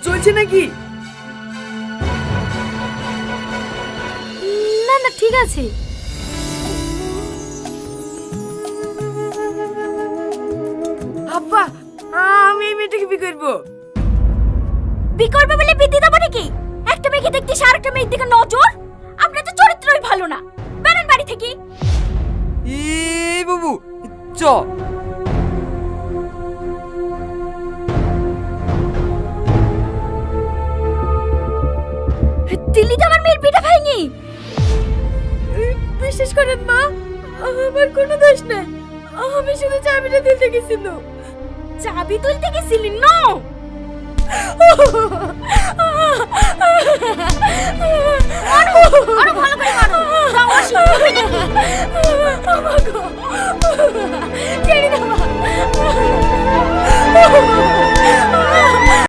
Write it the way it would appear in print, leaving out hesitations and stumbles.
জ্বলছে নাকি? না না ঠিক আছে। আব্বা, আমি এই মেয়েটাকে বিয়ে করবো। বি করবে বলে বিয়ে দেবো নাকি? একটা মেয়েকে দেখতে আরেকটা মেয়ের দিকে নজর। আপনার তো চরিত্রই ভালো না, বেরোন বাড়ি থেকে। এই বাবু চ। দিল্লি তো আমার মেয়ের বিটা ভাইনি। বিশ্বাস করেন মা, আমার কোনো দোষ নাই। আমি শুধু চাবিটা তুলতে গেছিল। চাবি তুলতে গেছিলি? নো, আরো আরো ভালো করে মারো। দাও আসি। ছেড়ে দাও।